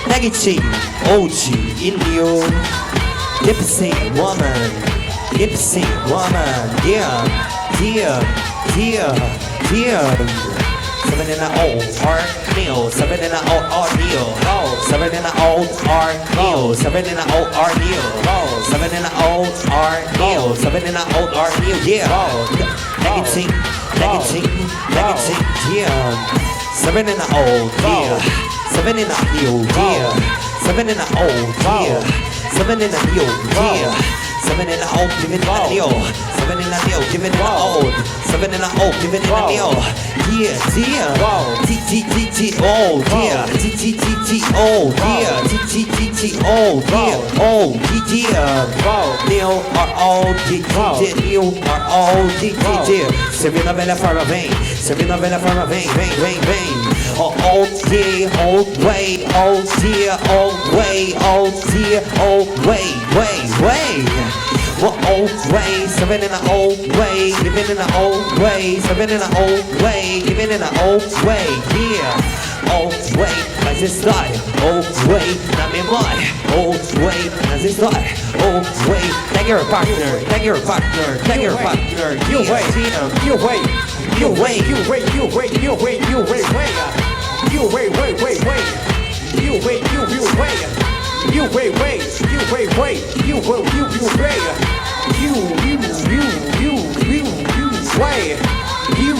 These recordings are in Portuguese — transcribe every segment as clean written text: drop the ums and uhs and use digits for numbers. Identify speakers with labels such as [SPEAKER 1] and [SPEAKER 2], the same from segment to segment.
[SPEAKER 1] Negative, old, in you. Gypsy woman, gypsy woman, yeah, yeah, yeah, yeah. 7 in the old art meal, 7 in the old art meal, 7 in the old art meal, 7 in the old art meal, 7 in the old art meal, 7 in the old art meal, yeah. Negative, negative, negative, yeah. 7 in the old, yeah. 7 in the new, yeah. 7 in the old, yeah. 7 in the new, yeah. 7 in the old, give it in the new. 7 in the new, give it in the old. 7 in the old, give it in the new. Yeah, yeah. T T T T old, yeah. T T T T old, yeah. T T T T old, yeah. Old, yeah. New are old, new are old, servindo a velha forma, vem. Servindo a velha forma, vem, vem, vem, vem. Oh, old dear, old way, old dear, old way, old dear, old way, way, way. Well, old way, 7 in the old way, living in the old way, 7 in the old way, living in the old way, yeah. Old way, mas história, old way, na memória, old way, mas história, old way. Tag your partner, tag your partner, tag your partner, you way, you way, you way, you way, you way, you way, you way, way. You wait, wait, wait, wait. You wait, you wait. You wait, wait. You wait, wait. You will, you wait. You wait. You wait. You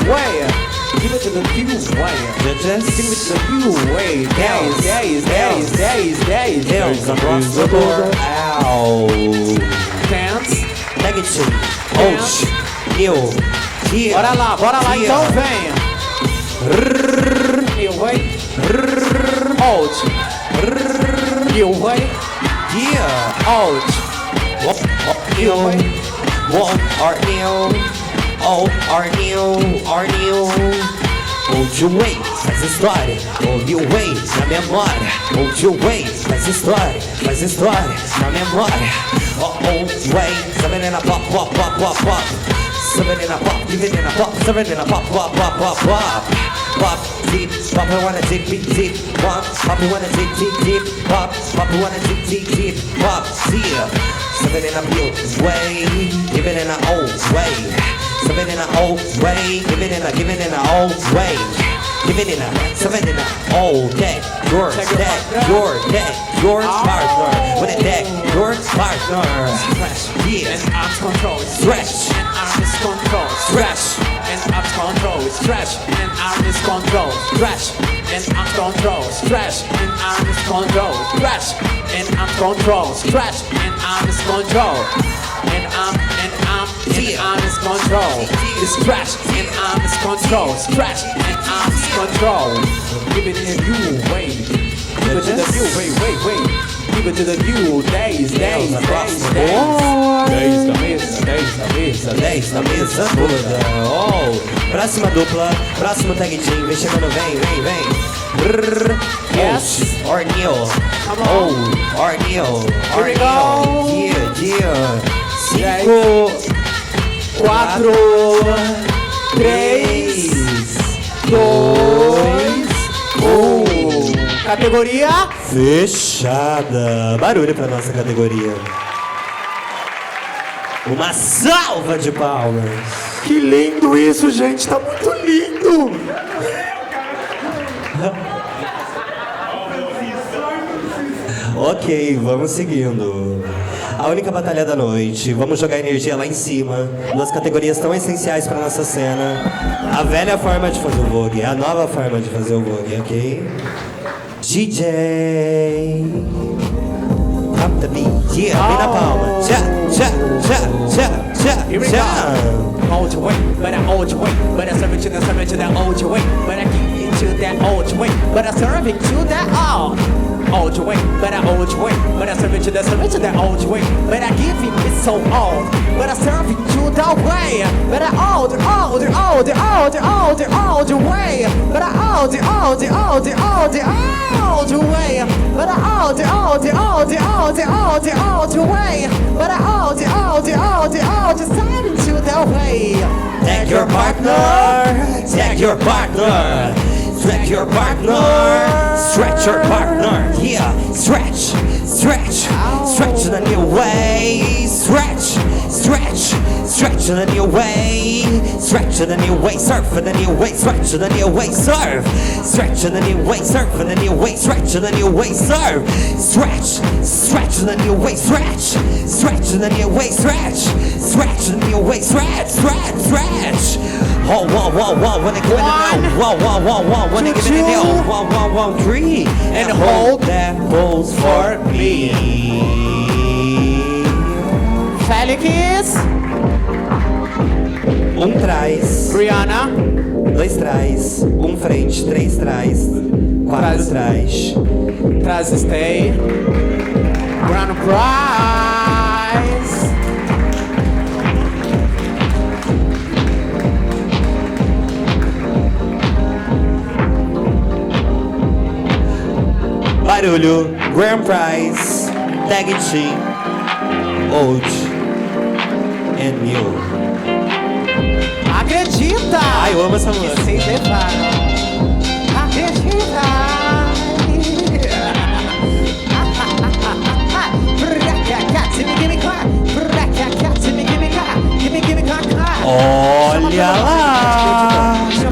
[SPEAKER 1] wait. Give it to the new way. Just give it to the new way. Days. Across the board. Ow. Dance. Negative. Old. New. Here. Bora lá então venha. New way. Old. New way. Yeah. Old. New way. One are new. Old are new, are new. Old way, faz história. Old way, na memória. Old way, faz história. Faz história, na memória. Old way, 7 in a pop, pop, pop, pop, pop. 7 in a pop, living in a pop, 7 in a pop, pop, pop, pop, pop. Pop, deep, pop, I wanna dig deep, pop, pop, I wanna dig deep, pop, pop, I wanna dig deep, pop, yeah. 7 in a new way, living in an old way. 7 in an old way, giving in a old way. Giving in a 7 in an old deck, your deck, your deck, your partner. With a deck, your partner.
[SPEAKER 2] Stretch,
[SPEAKER 1] yeah.
[SPEAKER 2] And arms control.
[SPEAKER 1] Stretch,
[SPEAKER 2] and arm is control.
[SPEAKER 1] stretch,
[SPEAKER 2] and arms control. Stretch, and arm is control. Stretch, and arms control. Stretch, and arm is control. Stretch, and arms control. Stretch, and arm is control. And arm is control. Stretch and arm is control. Stretch and arm is control. Give it to the new way. Give it to the new way, wait. Give it to the new days. Days da mesa
[SPEAKER 1] toda. Oh, próxima dupla, próximo tag team, vem chegando, vem.
[SPEAKER 2] Yes.
[SPEAKER 1] Or new.
[SPEAKER 2] Come on.
[SPEAKER 1] Oh, or new.
[SPEAKER 2] Here we go.
[SPEAKER 1] Yeah. 5,
[SPEAKER 2] 4, 3, 2, 1. Categoria
[SPEAKER 1] fechada. Barulho pra nossa categoria. Uma salva de palmas.
[SPEAKER 3] Que lindo isso, gente. Tá muito lindo.
[SPEAKER 1] Ok, vamos seguindo. A única batalha da noite. Vamos jogar energia lá em cima. Duas categorias tão essenciais para nossa cena. A velha forma de fazer o vogue, a nova forma de fazer o vogue, ok? DJ. Drop the beat, yeah, vem na palma.
[SPEAKER 2] Here we go. Old way, but I old way, but I serve it to that old way, but I give it to that old way, but I serve it to that old way, but I old way, but I serve it to that old way, but I give it so old, but I serve it to that way, but I old way, but I old way.
[SPEAKER 4] the way. But all the side into the way.
[SPEAKER 1] Take your partner, take your partner, take your partner, stretch your partner, yeah, stretch, stretch, stretch in a new way, stretch, stretch, stretch in a new way, stretch in a new way, surf in a new way, stretch in a new way, surf, stretch in a new way, surf in a new way, stretch in a new way, surf, stretch, stretch in a new way, stretch, stretch in a new way, stretch, stretch in a new way, stretch, stretch, stretch. Oh, whoa, whoa, whoa, when I give it now, whoa, whoa, whoa, whoa, when I give it now, whoa, whoa, whoa, 3, and hold that pose for me.
[SPEAKER 4] Felix.
[SPEAKER 1] Trás,
[SPEAKER 2] Brianna.
[SPEAKER 1] 2 trás, frente, 3 trás, 4 trás.
[SPEAKER 2] Trás stay. Grand prize.
[SPEAKER 1] Barulho, Grand Prize, Tag Team, Old and New.
[SPEAKER 4] Acredita!
[SPEAKER 1] Ai, eu amo essa música.
[SPEAKER 4] Vocês levaram.